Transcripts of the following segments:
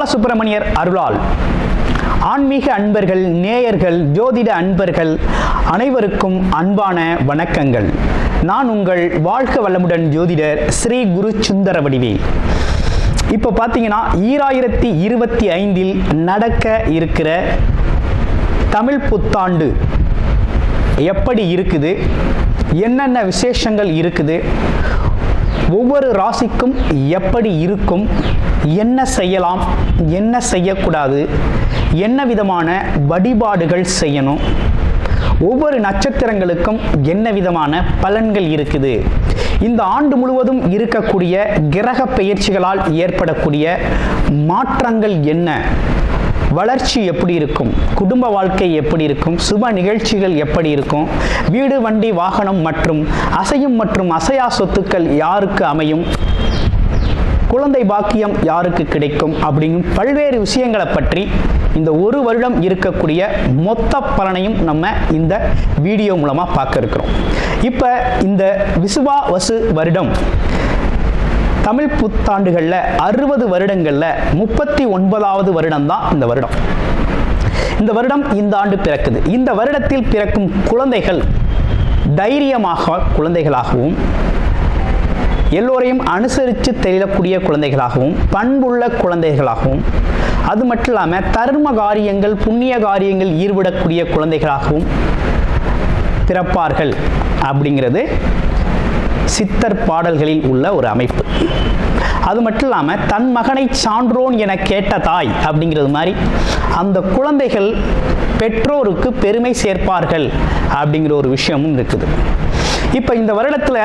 பாலசுப்பிரமணியர் அருளால் ஆன்மீக அன்பர்கள், நேயர்கள், ஜோதிட அன்பர்கள் அனைவருக்கும் அன்பான வணக்கங்கள். நான் உங்கள் வாழ்க வளமுடன் ஜோதிடர் ஸ்ரீ குரு சுந்தர வடிவேல். இப்போ பார்த்தீங்கன்னா 2025 நடக்க இருக்கிற தமிழ் புத்தாண்டு எப்படி இருக்குது, என்னென்ன விசேஷங்கள் இருக்குது, ஒவ்வொரு ராசிக்கும் எப்படி இருக்கும், என்ன செய்யலாம், என்ன செய்யக்கூடாது, என்ன விதமான வழிபாடுகள் செய்யணும், ஒவ்வொரு நட்சத்திரங்களுக்கும் என்ன விதமான பலன்கள் இருக்குது, இந்த ஆண்டு முழுவதும் இருக்கக்கூடிய கிரக பெயர்ச்சிகளால் ஏற்படக்கூடிய மாற்றங்கள் என்ன, வளர்ச்சி எப்படி இருக்கும், குடும்ப வாழ்க்கை எப்படி இருக்கும், சுப நிகழ்ச்சிகள் எப்படி இருக்கும், வீடு, வண்டி, வாகனம் மற்றும் அசையும் மற்றும் அசையா சொத்துக்கள் யாருக்கு அமையும், குழந்தை பாக்கியம் யாருக்கு கிடைக்கும் அப்படிங்கும் பல்வேறு விஷயங்களை பற்றி இந்த ஒரு வருடம் இருக்கக்கூடிய மொத்த பலனையும் நம்ம இந்த வீடியோ மூலமா பார்க்க இருக்கிறோம். இப்போ இந்த விசுவாவசு வருடம் தமிழ் புத்தாண்டுகளில் 60 வருடங்களில் 39வது வருடம் தான் இந்த வருடம். இந்த வருடம் இந்த ஆண்டு பிறக்குது. இந்த வருடத்தில் பிறக்கும் குழந்தைகள் தைரியமாக குழந்தைகளாகவும், எல்லோரையும் அனுசரித்து தெரியக்கூடிய குழந்தைகளாகவும், பண்புள்ள குழந்தைகளாகவும், அது மட்டும் இல்லாமல் தர்ம காரியங்கள், புண்ணிய காரியங்கள் ஈடுபடக்கூடிய குழந்தைகளாகவும் பிறப்பார்கள் அப்படிங்கிறது சித்தர் பாடல்களில் உள்ள ஒரு அமைப்பு. அது மட்டும் இல்லாமல் தன் மகனை சான்றோன் என கேட்ட தாய் அப்படிங்கிறது மாதிரி அந்த குழந்தைகள் பெற்றோருக்கு பெருமை சேர்ப்பார்கள் அப்படிங்கிற ஒரு விஷயமும் இருக்குது. இப்போ இந்த வருடத்தில்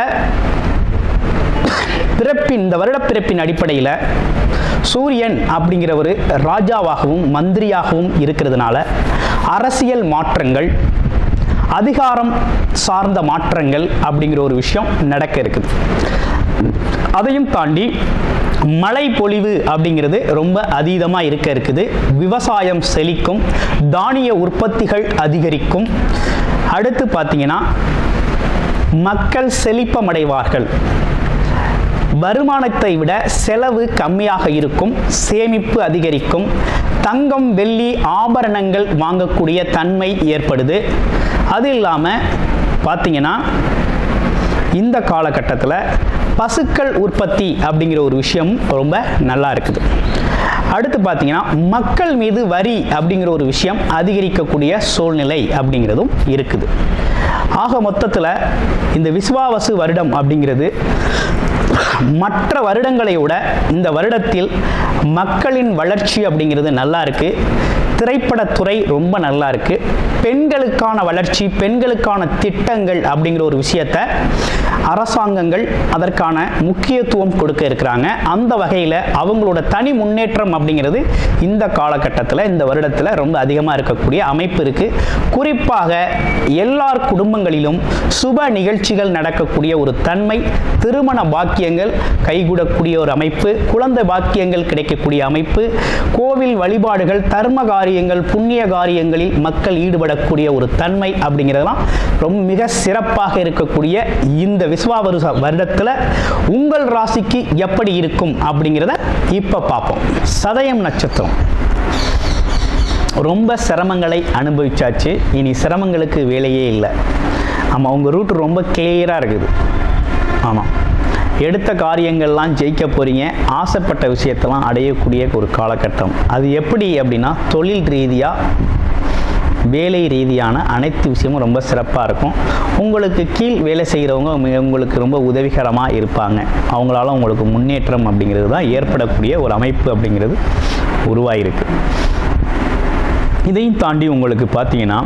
இந்த வருட பிறப்பின் அடிப்படையில் சூரியன் அப்படிங்கிற ஒரு ராஜாவாகவும் மந்திரியாகவும் இருக்கிறதுனால அரசியல் மாற்றங்கள், அதிகாரம் சார்ந்த மாற்றங்கள் அப்படிங்கிற ஒரு விஷயம் நடக்க இருக்குது. அதையும் தாண்டி மழை பொழிவு அப்படிங்கிறது ரொம்ப அதீதமாக இருக்குது. விவசாயம் செழிக்கும், தானிய உற்பத்திகள் அதிகரிக்கும். அடுத்து பார்த்தீங்கன்னா மக்கள் செழிப்பமடைவார்கள். வருமானத்தை விட செலவு கம்மியாக இருக்கும், சேமிப்பு அதிகரிக்கும், தங்கம், வெள்ளி, ஆபரணங்கள் வாங்கக்கூடிய தன்மை ஏற்படுது. அது இல்லாமல் பார்த்தீங்கன்னா இந்த காலகட்டத்தில் பசுக்கள் உற்பத்தி அப்படிங்கிற ஒரு விஷயம் ரொம்ப நல்லா இருக்குது. அடுத்து பார்த்தீங்கன்னா மக்கள் மீது வரி அப்படிங்கிற ஒரு விஷயம் அதிகரிக்கக்கூடிய சூழ்நிலை அப்படிங்கிறதும் இருக்குது. ஆக மொத்தத்தில் இந்த விசுவாவசு வருடம் அப்படிங்கிறது மற்ற வருடங்களை விட இந்த வருடத்தில் மக்களின் வளர்ச்சி அப்படிங்கிறது நல்லா இருக்கு. திரைப்படத்துறை ரொம்ப நல்லா இருக்கு. பெண்களுக்கான வளர்ச்சி, பெண்களுக்கான திட்டங்கள் அப்படிங்கிற ஒரு விஷயத்தை அரசாங்கங்கள் அதற்கான முக்கியத்துவம் கொடுக்க இருக்கிறாங்க. அந்த வகையில் அவங்களோட தனி முன்னேற்றம் அப்படிங்கிறது இந்த காலகட்டத்தில், இந்த வருடத்தில் ரொம்ப அதிகமாக இருக்கக்கூடிய அமைப்பு இருக்கு. குறிப்பாக எல்லார் குடும்பங்களிலும் சுப நிகழ்ச்சிகள் நடக்கக்கூடிய ஒரு தன்மை, திருமண பாக்கியங்கள் கைகூடக்கூடிய ஒரு அமைப்பு, குழந்தை பாக்கியங்கள் கிடைக்கக்கூடிய அமைப்பு, கோவில் வழிபாடுகள், தர்ம காரியங்கள், புண்ணிய காரியங்களில் மக்கள் ஈடுபடக்கூடிய ஒரு தன்மை அப்படிங்கிறதெல்லாம் ரொம்ப மிக சிறப்பாக இருக்கக்கூடிய இந்த விசுவாவசு வருடத்தில் உங்கள் ராசிக்கு எப்படி இருக்கும் அப்படிங்கிறத இப்போ பார்ப்போம். சதயம் நட்சத்திரம் ரொம்ப சிரமங்களை அனுபவிச்சாச்சு. இனி சிரமங்களுக்கு வேலையே இல்லை. ஆமாம், உங்கள் ரூட் ரொம்ப கிளியராக இருக்குது. ஆமாம், எடுத்த காரியங்கள்லாம் ஜெயிக்க போகிறீங்க. ஆசைப்பட்ட விஷயத்தெல்லாம் அடையக்கூடிய ஒரு காலகட்டம். அது எப்படி அப்படின்னா தொழில் ரீதியாக, வேலை ரீதியான அனைத்து விஷயமும் ரொம்ப சிறப்பாக இருக்கும். உங்களுக்கு கீழ் வேலை செய்கிறவங்க உங்களுக்கு ரொம்ப உதவிகரமாக இருப்பாங்க. அவங்களால உங்களுக்கு முன்னேற்றம் அப்படிங்கிறது தான் ஏற்படக்கூடிய ஒரு அமைப்பு அப்படிங்கிறது உருவாயிருக்கு. இதையும் தாண்டி உங்களுக்கு பார்த்தீங்கன்னா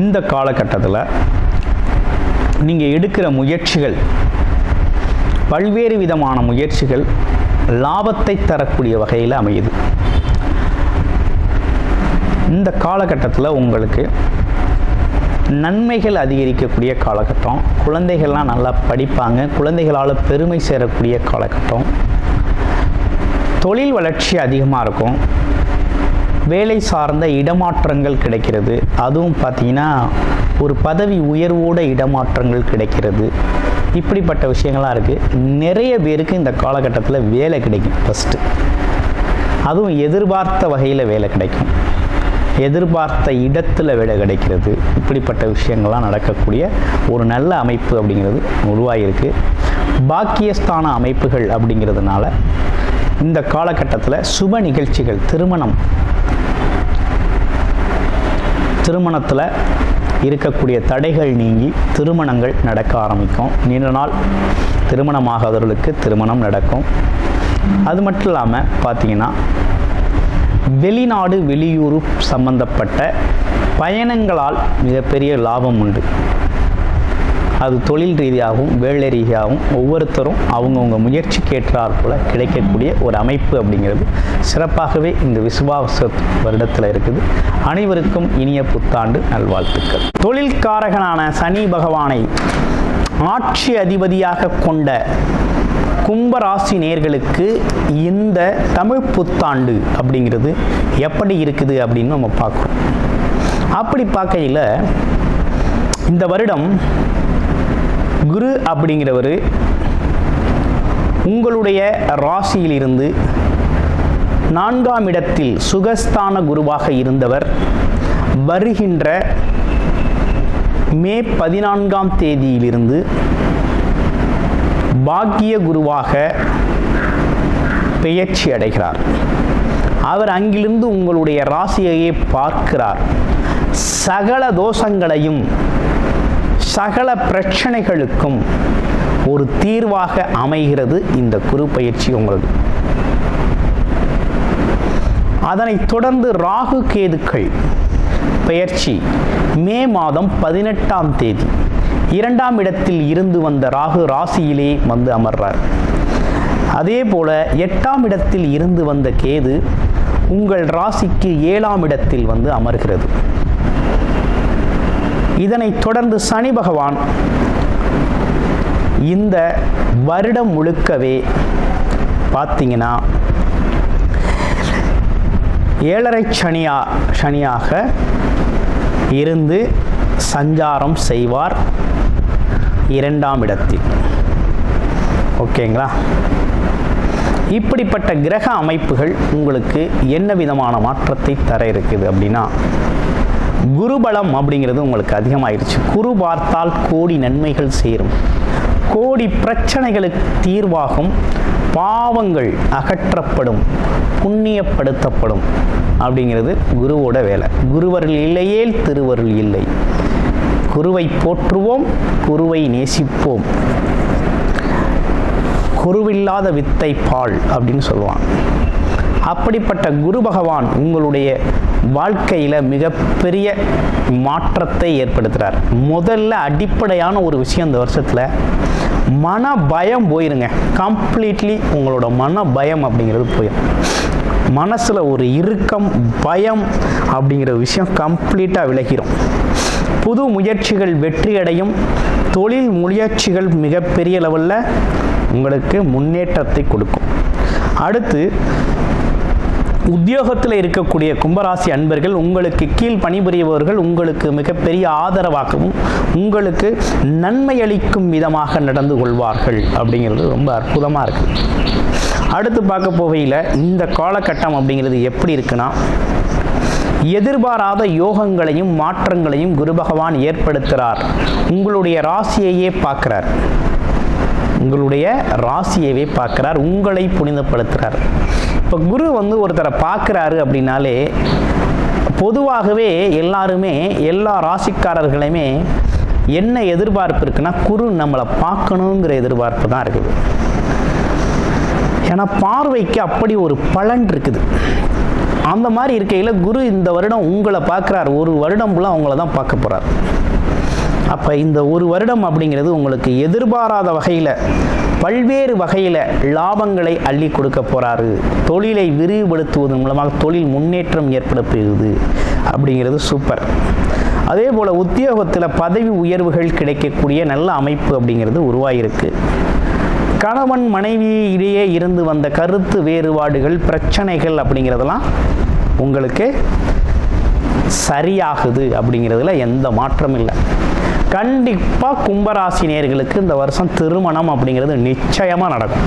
இந்த காலகட்டத்தில் நீங்கள் எடுக்கிற முயற்சிகள், பல்வேறு விதமான முயற்சிகள் லாபத்தை தரக்கூடிய வகையில் அமையுது. இந்த காலகட்டத்தில் உங்களுக்கு நன்மைகள் அதிகரிக்கக்கூடிய காலகட்டம். குழந்தைகள்லாம் நல்லா படிப்பாங்க. குழந்தைகளால் பெருமை சேரக்கூடிய காலகட்டம். தொழில் வளர்ச்சி அதிகமாக இருக்கும். வேலை சார்ந்த இடமாற்றங்கள் கிடைக்கிறது. அதுவும் பார்த்தீங்கன்னா ஒரு பதவி உயர்வோட இடமாற்றங்கள் கிடைக்கிறது. இப்படிப்பட்ட விஷயங்கள்லாம் இருக்குது. நிறைய பேருக்கு இந்த காலகட்டத்தில் வேலை கிடைக்கும். ஃபஸ்ட்டு அதுவும் எதிர்பார்த்த வகையில் வேலை கிடைக்கும், எதிர்பார்த்த இடத்துல வேலை கிடைக்கிறது. இப்படிப்பட்ட விஷயங்கள்லாம் நடக்கக்கூடிய ஒரு நல்ல அமைப்பு அப்படிங்கிறது உருவாகிருக்கு. பாக்கியஸ்தான அமைப்புகள் அப்படிங்கிறதுனால இந்த காலகட்டத்தில் சுப நிகழ்ச்சிகள், திருமணத்தில் இருக்கக்கூடிய தடைகள் நீங்கி திருமணங்கள் நடக்க ஆரம்பிக்கும். நீண்ட நாள் திருமணமாகாதவர்களுக்கு திருமணம் நடக்கும். அது மட்டும் இல்லாமல் பார்த்தீங்கன்னா வெளிநாடு வெளியூர் சம்பந்தப்பட்ட பயணங்களால் மிகப்பெரிய லாபம் உண்டு. அது தொழில் ரீதியாகவும் வேலை ரீதியாகவும் ஒவ்வொருத்தரும் அவங்கவுங்க முயற்சிக்கு ஏற்றாற் போல கிடைக்கக்கூடிய ஒரு அமைப்பு அப்படிங்கிறது சிறப்பாகவே இந்த விசுவாச வருடத்தில் இருக்குது. அனைவருக்கும் இனிய புத்தாண்டு நல்வாழ்த்துக்கள். தொழில்காரகனான சனி பகவானை ஆட்சி அதிபதியாக கொண்ட கும்பராசி நேயர்களுக்கு இந்த தமிழ் புத்தாண்டு அப்படிங்கிறது எப்படி இருக்குது அப்படின்னு நம்ம பார்க்குறோம். அப்படி பார்க்கையில் இந்த வருடம் குரு அப்படிங்கிறவர் உங்களுடைய ராசியிலிருந்து 4ஆம் இடத்தில் சுகஸ்தான குருவாக இருந்தவர் வருகின்ற மே 14ஆம் தேதியிலிருந்து பாக்கிய குருவாக பெயர்ச்சி அடைகிறார். அவர் அங்கிருந்து உங்களுடைய ராசியையே பார்க்கிறார். சகல தோஷங்களையும் சகல பிரச்சனைகளுக்கும் ஒரு தீர்வாக அமைகிறது இந்த குரு பயிற்சி உங்களுக்கு. அதனைத் தொடர்ந்து ராகு கேதுக்கள் பெயர்ச்சி மே மாதம் 18ஆம் தேதி 2ஆம் இடத்தில் இருந்து வந்த ராகு ராசியிலே வந்து அமர்றார். அதே போல 8ஆம் இடத்தில் இருந்து வந்த கேது உங்கள் ராசிக்கு 7ஆம் இடத்தில் வந்து அமர்கிறது. இதனைத் தொடர்ந்து சனி பகவான் இந்த வருடம் முழுக்கவே பார்த்தீங்கன்னா 7.5 சனியாக இருந்து சஞ்சாரம் செய்வார் 2ஆம் இடத்தில். ஓகேங்களா? இப்படிப்பட்ட கிரக அமைப்புகள் உங்களுக்கு என்ன விதமான மாற்றத்தை தர இருக்குது அப்படின்னா, குருபலம் அப்படிங்கிறது உங்களுக்கு அதிகமாயிருச்சு. குரு பார்த்தால் கோடி நன்மைகள் சேரும், கோடி பிரச்சனைகளுக்கு தீர்வாகும், பாவங்கள் அகற்றப்படும், புண்ணியப்படுத்தப்படும் அப்படிங்கிறது குருவோட வேலை. குருவருள் இல்லையேல் திருவருள் இல்லை. குருவை போற்றுவோம், குருவை நேசிப்போம். குருவில்லாத வித்தை பால் அப்படின்னு சொல்லுவாங்க. அப்படிப்பட்ட குரு பகவான் உங்களுடைய வாழ்க்கையில் மிகப்பெரிய மாற்றத்தை ஏற்படுத்துகிறார். முதல்ல அடிப்படையான ஒரு விஷயம் இந்த வருஷத்தில் மன பயம் போயிருங்க. கம்ப்ளீட்லி உங்களோட மன பயம் அப்படிங்கிறது போயிடும். மனசில் ஒரு இறுக்கம், பயம் அப்படிங்கிற விஷயம் கம்ப்ளீட்டாக விலகிடும். புது முயற்சிகள் வெற்றியடையும். தொழில் முயற்சிகள் மிகப்பெரிய லெவலில் உங்களுக்கு முன்னேற்றத்தை கொடுக்கும். அடுத்து உத்தியோகத்தில் இருக்கக்கூடிய கும்பராசி அன்பர்கள், உங்களுக்கு கீழ் பணிபுரியவர்கள் உங்களுக்கு மிகப்பெரிய ஆதரவாகவும் உங்களுக்கு நன்மை அளிக்கும் விதமாக நடந்து கொள்வார்கள் அப்படிங்கிறது ரொம்ப அற்புதமாக இருக்குது. அடுத்து பார்க்க போகையில் இந்த காலகட்டம் அப்படிங்கிறது எப்படி இருக்குன்னா, எதிர்பாராத யோகங்களையும் மாற்றங்களையும் குரு பகவான் ஏற்படுத்துகிறார். உங்களுடைய ராசியையே பார்க்கிறார். உங்களை புனிதப்படுத்துகிறார். இப்போ குரு ஒருத்தரை பார்க்குறாரு அப்படின்னாலே பொதுவாகவே எல்லாருமே, எல்லா ராசிக்காரர்களுமே என்ன எதிர்பார்ப்பு இருக்குன்னா, குரு நம்மளை பார்க்கணுங்கிற எதிர்பார்ப்பு தான் இருக்குது. ஏன்னா பார்வைக்கு அப்படி ஒரு பலன் இருக்குது. அந்த மாதிரி இருக்கையில் குரு இந்த வருடம் உங்களை பார்க்குறார். ஒரு வருடம் ஃபுல்லாக அவங்கள தான் பார்க்க போகிறார். அப்போ இந்த ஒரு வருடம் அப்படிங்கிறது உங்களுக்கு எதிர்பாராத வகையில், பல்வேறு வகையில் லாபங்களை அள்ளி கொடுக்க போகிறாரு. தொழிலை விரிவுபடுத்துவதன் மூலமாக தொழில் முன்னேற்றம் ஏற்பட போகுது அப்படிங்கிறது சூப்பர். அதே போல் உத்தியோகத்தில் பதவி உயர்வுகள் கிடைக்கக்கூடிய நல்ல அமைப்பு அப்படிங்கிறது உருவாகிருக்கு. கணவன் மனைவி இடையே இருந்து வந்த கருத்து வேறுபாடுகள், பிரச்சனைகள் அப்படிங்கிறதெல்லாம் உங்களுக்கு சரியாகுது அப்படிங்கிறதுல எந்த மாற்றமும் இல்லை. கண்டிப்பாக கும்பராசி நேயர்களுக்கு இந்த வருஷம் திருமணம் அப்படிங்கிறது நிச்சயமாக நடக்கும்.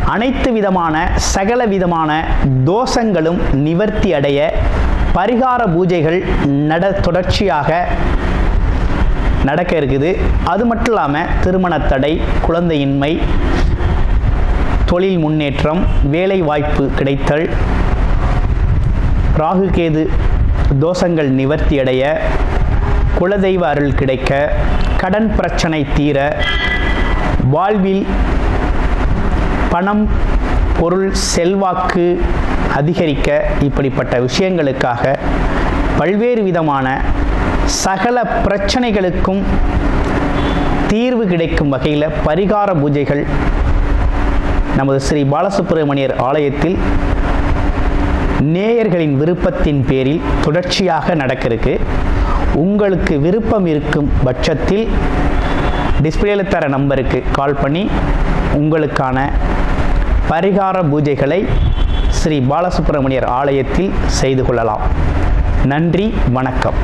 அனைத்து விதமான சகல விதமான தோஷங்களும் நிவர்த்தி அடைய பரிகார பூஜைகள் தொடர்ச்சியாக நடக்க இருக்குது. அது மட்டும் இல்லாமல் திருமண தடை, குழந்தையின்மை, தொழில் முன்னேற்றம், வேலை வாய்ப்பு கிடைத்தல், ராகு கேது தோஷங்கள் நிவர்த்தி அடைய, குலதெய்வ அருள் கிடைக்க, கடன் பிரச்சனை தீர, வாழ்வில் பணம், பொருள், செல்வாக்கு அதிகரிக்க, இப்படிப்பட்ட விஷயங்களுக்காக பல்வேறு விதமான சகல பிரச்சனைகளுக்கும் தீர்வு கிடைக்கும் வகையில் பரிகார பூஜைகள் நமது ஸ்ரீ பாலசுப்பிரமணியர் ஆலயத்தில் நேயர்களின் விருப்பத்தின் பேரில் தொடர்ச்சியாக நடக்கிறதுக்கு. உங்களுக்கு விருப்பம் இருக்கும் பட்சத்தில் டிஸ்பிளேல தர நம்பருக்கு கால் பண்ணி உங்களுக்கான பரிகார பூஜைகளை ஸ்ரீ பாலசுப்பிரமணியர் ஆலயத்தில் செய்து கொள்ளலாம். நன்றி, வணக்கம்.